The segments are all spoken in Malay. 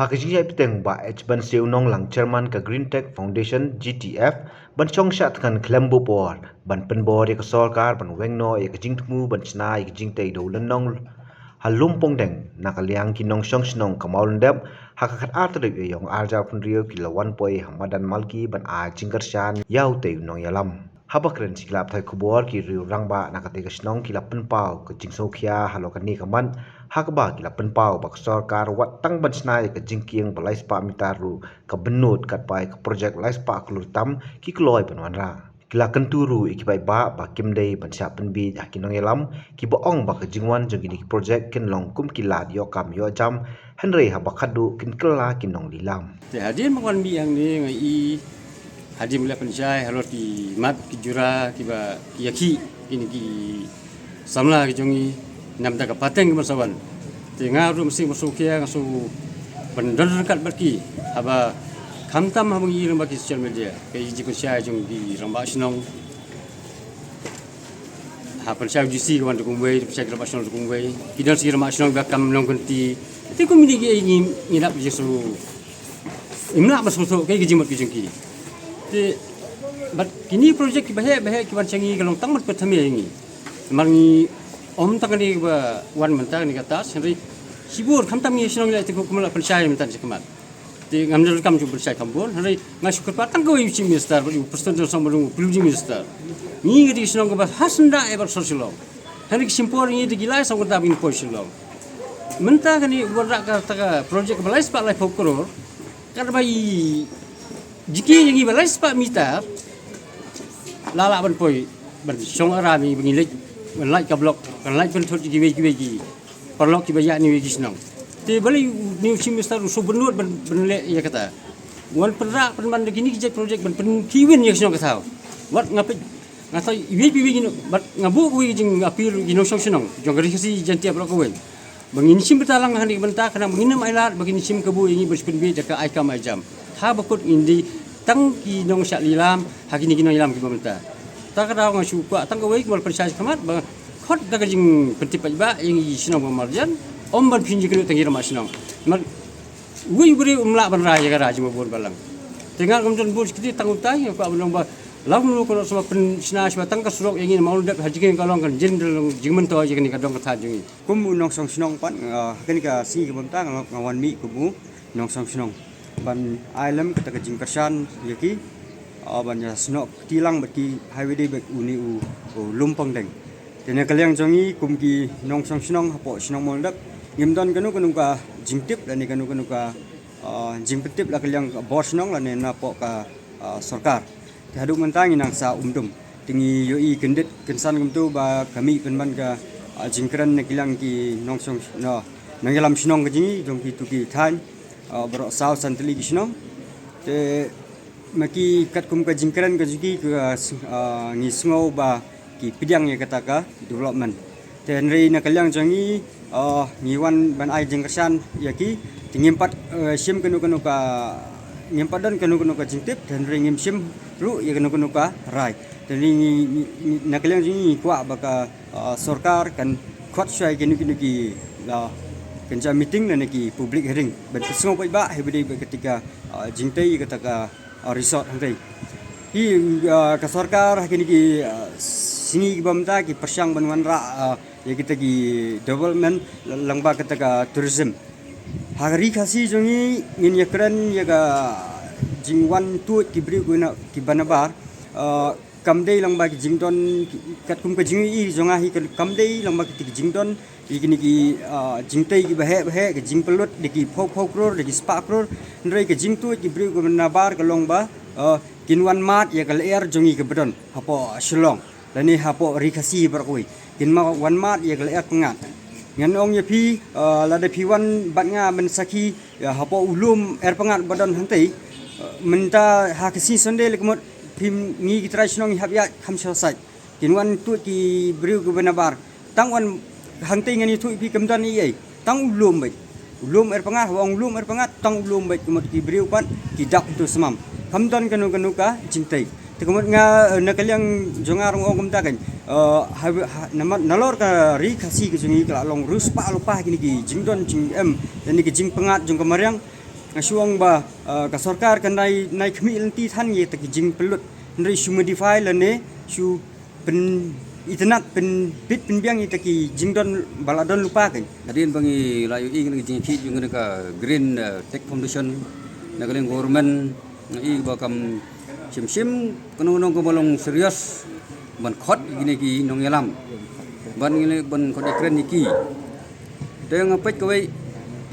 Hakijia piteng ba ban seunong lang chairman ka Green Tech Foundation GTF ban chongsha kan klembo por ban penbor ya ka sarkar ban wengno ya ka jingtmu ban chna ya ka jingtei do lenong halumpong deng nakaliang kinong shnong kamaulun dep hakakat atre yong arja punrio kilawan poi hamadan malki ban a jingkarshan yau tei nong yalam habakren siklap thai kubor ki riu rangba nakate ka shnong kilapan pau ka jingsokhia halokani kaman hakba kilapan pau bak sarkar wat tang ban snai ka jingkieng balai spa mitaru ka benut kat pai ka projek balai spa klurtam ki kloi panwanra kila kenturu ikibai ba kimdei ban sya penbi hakinong yalam ki boong ba ka jingwan jogini projek ken long kum kilat yo kam yo jam henry habakadu kin kela kinong lilam te hadin makan bi yang ni ngai i hadim la penjai halot ki mat ki jura ki ba ki yaki ini ki samla ki jongi nam ta ka pateng ki masawan te ngaru mesti masuk kia ngasu bandar kat berki haba kamtam habang i ramba ki social media ke ji ko sia jong di ramba sinong ha persau jisi ko wandu kumwei persau ramba sinong kumwei kidan si ramba sinong ba kam long kunti te ko mini ki ngidap jesu imla masuk ke jimot ki jengki te bat kini projek ki bahe ki bancangi kalong tangmat pertama ini mangi om takani ba wan mentang ni kata sendiri sibur kamtam ni sinong la te ko kumala persai mentan sekemat te ngamdal kam ju persai kambon hari ngasuk ke patang ko isi minister bu presiden sambalung prime minister ni ngadi sinong ba hasanda ever sosial hari simpor ni de gilai sang ta bin posilong mentah kani warak ka projek balai spa lai fokror kada bai jiki yang balai spa mitar lala ban poi ban song arami bengilek ban lai ka blok kan lai pen thot gi perlok ki baya ni gisnong te balai new semester so benut ban le ya kata wan perak penman de gini ki projek ban pen kiwin ya gisnong kata wat ngapi ngatau iwi gino bat ngabu wi jing apir gino song sinong jong gari si jantia blok wen bangin sim betalang hani benta kana bangin mailat bangin sim kebu ini berspinbi jaka aikam ajam ha bakut indi tang ki nong syak lilam hakini kinong ilam ki benta ta kada ngau suka tang kawai mal persai kamat ba khot daga jing pentip ba yang sinong marjan om ban pinji kilo tangir ma sinong mar wi beri umla ban raya gara jing bor balang tinggal kemudian bor sekiti tang utai ko abang ba lalu kalau sama pensina sebatang kasurok yang ini mau dak haji kalau kan jendel jingmen to aja kan kadang kata jungi kumu nong song sinong pan kan ka si ke bentang ngawan mi kumu nong song sinong ban ailem kita ke jingkersan yaki ban ya snok tilang beki highway day bek uni u lumpang deng tene kaliang jongi kum ki nong song sinong hapo sinong mo dak ngimdan kanu ka jingtip dan kanu ka jingpetip la kaliang bos nong la ne na po ka sarkar haduk mentangi nang sa umdum tingi yoi kendet kensan kumtu ba kami penman ka jingkran ne kilang ki nongsong no nangyalam sinong kajingi jong ki tuki than bro saw santli ki sinong te maki kat kum ka jingkran ka jigi ka ngisngau ba ki pidyang ya kata ka development te nrei na kalyang jongi ngiwan ban ai jingkersan yaki tingi empat sim kanu ka ngempadan kanu ka jingtip dan ringim sim ru ya kanu ka rai dan ni nakaliang jingi kwa baka sarkar kan khot sai kenu ki la kenja meeting na ki public hearing ban pesong ba hebede ketika jingtai kata ka resort hantai hi ka sarkar kini ki singi bamta ki persyang banwan ra ya kita ki development langba kata ka tourism hari kasi jongi ngin yakran yaga jingwan tu kibri guna kibanabar kamdei lang ba jingdon kat kum ka jingi i jonga hi kamdei lang ba ki jingdon ikini ki jingtei ki bahe ki jingpelut ki phok kror ki spa kror ndrei ki jingtu kibri guna ka long ba kinwan mat ya ka ler jongi ke bedon hapo shilong lani hapo rikasi berkoi kinma wan mat ya ka ler pengat ngan ong ya pi lada piwan batnya mensaki ya hapo ulum pengat badan hantai menta hakisi sonde lekmot pim ngi kitrasnong habya khamsa sai kinwan tu ki briu ku benabar tangwan hantai ngani tu pi kemdan i tang ulum bai ulum pengat wong ulum pengat tang ulum bai kemot ki briu pan ki dak tu semam kamdan kanu ka cintai tekemot nga nakaliang jongar ngong kumta kan nalor ka ri khasi ke jungi ka long ruspa lupa kini ki jingdon jing dan ni ki jing pengat jong kamariang ช่วงบ่ากสรการกันในขมิลันตีท่านเยตะกิจิงเปลุดในชูมดิฟายแล้วเนี่ยชูเป็นอินเทอร์เน็ตเป็นปิดเป็นเบี้ยงตะกี้จิงดอนบาลาดอนlupa kan. Hadin bangi layu ing ngi jingki yung ka Green Tech Foundation na galing government i bakam sim kuno ko balong serius ban khot gini ki nong yalam ban ngile ban khot ikren iki teng apet ko wei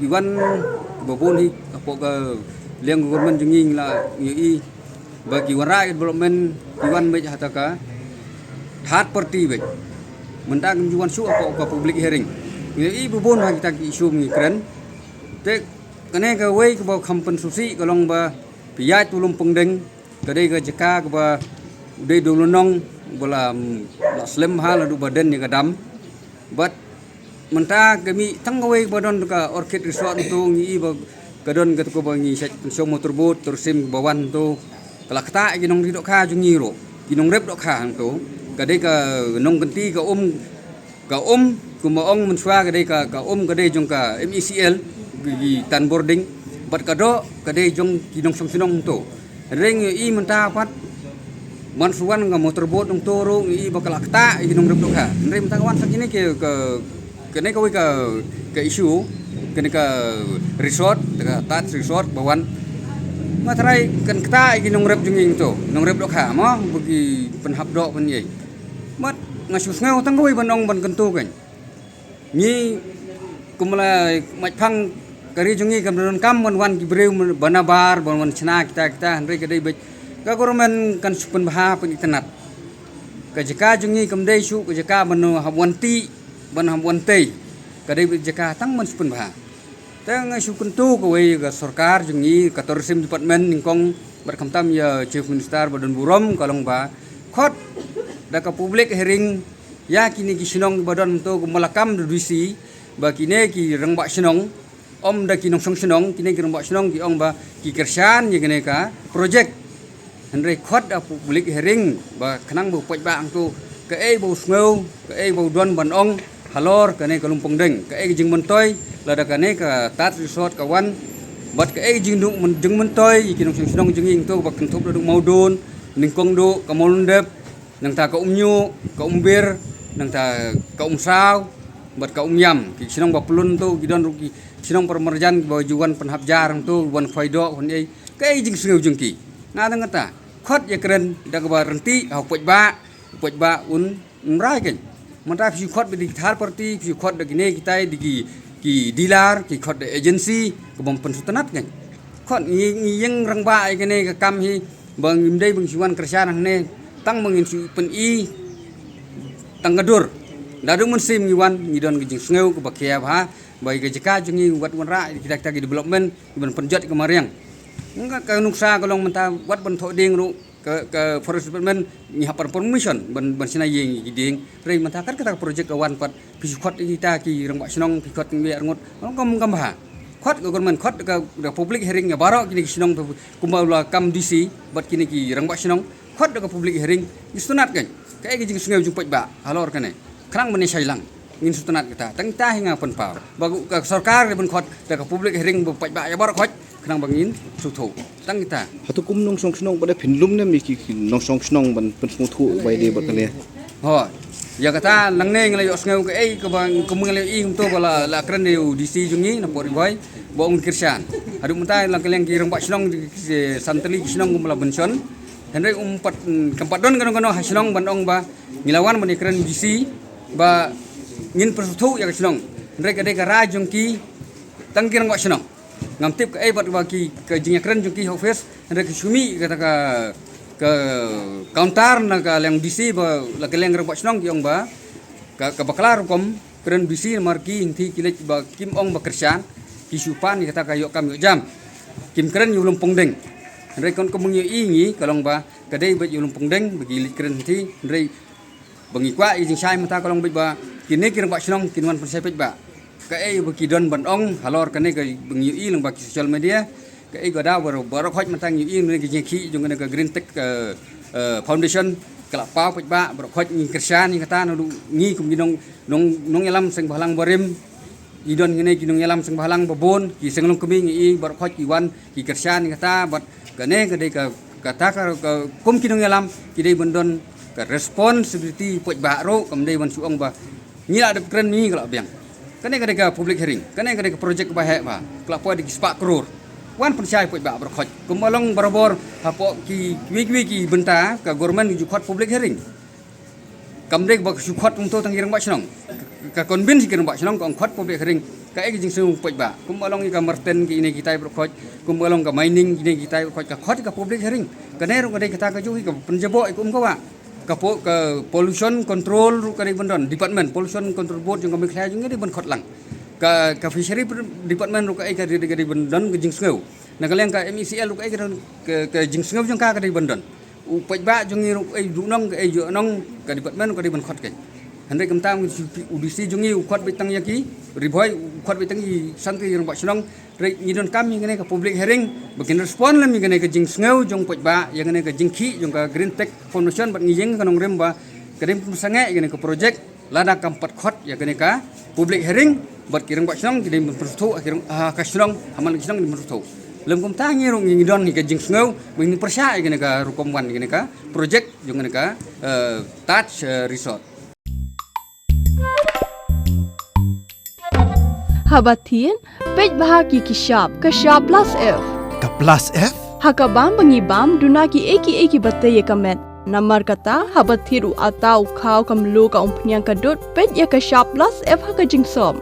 iwan babon hi apo ka liang government jinging la i bagi warai development iwan me hataka third party be mentang juan su apa public hearing i babon ha kita isu ngikren te kane ka wei ka ba compensasi ka long ba piyai tulung pengdeng kadai ka jaka ka ba dei dolonong bala slim hal du badan ni kadam but menta kami tangawai badon ka orchid resort tu ngi ba kadon ka ko ba ngi so motorboat tersim bawan tu kalakta ginong ridok kha jungi ro ginong rep dok kha tu kadai ka nong kenti ka kumaong menswa kadai ka kadai jong ka MECL gi tan boarding bat kado kadai jong ginong samsinong tu reng i menta pat mansuan nga motorboat ng toro i bakal akta ginong rep dok kha rem tangwan sakini ke ne ka issue kene ka resort ka tat resort bawan matrai kan kta ginong rep junging to nong rep dok kha mo bagi penhap dok pen ye mat ngasus ngau tangoi banong ban kentu kan ni kumala machang kari jungi kam kam wan ki breu banabar wan chna kita andre ka dei ka government kan supen baha pen internet ka jaka jungi kam dei su ka jaka manu habwanti ban habwantei ka dei jaka tang man supen baha tang su kuntu ka wei ka sarkar jungi ka tourism department ningkong berkamtam ya chief minister badan burom kalong ba khot da ka public hearing ya kini ki sinong badan to malakam duisi ba kini ki rangba sinong om da kinong song sinong kini ki rangba sinong ki ong ba ki kersan ye kene ka project Henry khot da public hearing ba khanang bu poj ba ang tu ka ei bu ngeu ka ei bu don ban ong halor ka ne ka lumpong deng ka ei jing mon toy la da ka ne ka tat resort ka wan bat ka ei jing du jing mon toy kinong song sinong jing ing tu ba kan thop du mau don ningkong du ka molundep nang ta ka umnyu ka umbir nang ta ka umsau bat ka umyam ki sinong ba pelun tu gidon ruki sinong permerjan ba juwan penhabjar tu wan faido hon ei ka ei jing sngeu jing ki nga ngata khot ya keren da ka ba renti ha poj ba un rai ken manta phi khot bi third party phi khot da gine kita ki dealer ki khot da agency ka bom pen sutanat ken khot ngi yang rang ba ai kene ka kam hi bang imdei bang siwan kerja nang ne tang mangin su pen i tang gadur dadu mun sim ngiwan ngidon gijing sneu ka bakia ba bai ga jaka jungi wat wan ra kita ki development ban penjat kemariang enggak ka nuksa kalong menta wat ban tho ding ru ke forest department ni hapar permission ban sina yeng giding rei menta kan kata project kawan pat pisukot kita ki rang sinong pikot ngi arngot ngom kam ba khot government khot ka public hearing ya baro kini sinong kumbala kam DC bat kini ki rang sinong khot ka public hearing istunat kan ka gi jing sungeu jung poj ba halor kan khrang mani sailang ngin sutunat kita tang ta hinga pen pa bagu ka sarkar ban khot ka public hearing poj ba ya baro khot khrang bangin suthu tang kita hatu kum nong song snong pada pinlum ne mi ki nong song snong ban pen thu bai de ba kane ho ya kata lang ne ngalay osngeu ka ei ka bang kumungalay i to bala la kren de DC jungi na pori boy bong kirsan adu mutai lang keleng ki rang ba snong santali snong kumala benson henry umpat kampat don kano hasilong ban ong ba ngilawan ban kren DC ba ngin persuthu ya snong henry ka de ka rajung ki tangkirang ba snong ngam tip ka bat ba ki ka jingya kren jung ki office henry ka sumi kata ka counter na ka leng DC ba la keleng rang ba snong ki ong ba ka baklar kom kren DC marki inti kilet ba kim ong ba kersan ki supan kata ka yo kam yo jam kim kren yu lumpong deng Rei kon komung yu ingi kalong ba kadai ba yu lumpong deng bagi kren ti rei bangi kwa i jing sai mata kalong ba kini kirang ba snong kinwan persai pet ba ka ei ba kidon ban ong halor kane ka bangi yu i lang ba social media ka ei ga da baro khoj mata yu i ne ki ki jung ne ka Green Tech Foundation kala pa pet ba baro khoj ngi kersan ni kata no ngi kum nong elam seng balang barim idon ngene ki nong yalam sang balang babon ki sang long kemi ngi bar khoj ki wan ki kersan kata bat kane kade ka kata ka kum ki nong yalam ki dei bondon ka responsibility poj ba ro kam dei wan suang ba ngila de kren ni kala biang kane kade ka public hearing kane kade ka project ba he ba kala po di sepak kror wan percaya poj ba bar khoj kum along barabor hapo ki wi ki benta ka government ju khot public hearing kam dei ba su khot ung to tang irang ba chnong ka convince ki ba chnong ko khot public hearing ka ek jing sung poj ba kum along ka marten ki ini kita bar khoj kum along ka mining ini kita bar khoj ka khot ka public hearing kane ro kade kata ka ju ka penjabo kum ka wa ka pollution control ru kade bondon department pollution control board jung ka mikhlai jung ni bon khot lang ka fishery department ru ka ai ka kade bondon ka jing sungau na kaleng ka MECL ru ka ai ka jing sungau jung ka kade bondon upaj ba jung ni ru ai du nong ai jo nong ka department ka bon khot ke handai kam tam udisi jung ni khot bitang yaki riboi khot bitang i santri rong ba chnong re ni don kam ngene ka public hearing bakin respond lam ngene ka jing sngeu jong poj ba yang ngene ka jing khi jong ka green tech foundation bat ngijeng ka nong rem ba kadem sange ngene ka project lada kam pat khot ya ngene ka public hearing bat kirang ba chnong kidem perthu kirang ka chnong haman chnong ni perthu lem kom tangi rong ngi don ni ka jing sngeu bing persya ngene ka rukom wan ngene ka project jong ngene ka touch resort Habatin, pej bahagi kishap plus F. Ka plus F? Hakabam bangibam dunaki eki batay kamet. Namar kata habatiru atau kau kamlu ka umpnyang kadut pej ya kishap plus F haka jingsom.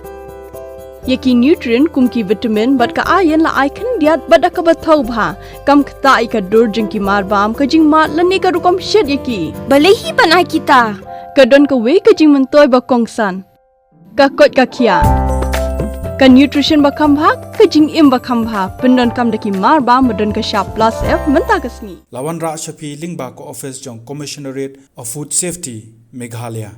Yaki nutrient kumki vitamin bat ka ayan la icon diat bat ka batau bha kam kata ika dur jingki marbam ka jingmat lani ka rukom shed yaki. Balehi banai kita. Kadon ka we ka jing mentoy ba kongsan. Ka kot ka kia. Ka nutrition bakam bha ka jing im bakam bha pendon kam daki marba medon ka sharp plus F menta kasni Lawan Ra Shafi Lingba ko office jong Commissionerate of Food Safety Meghalaya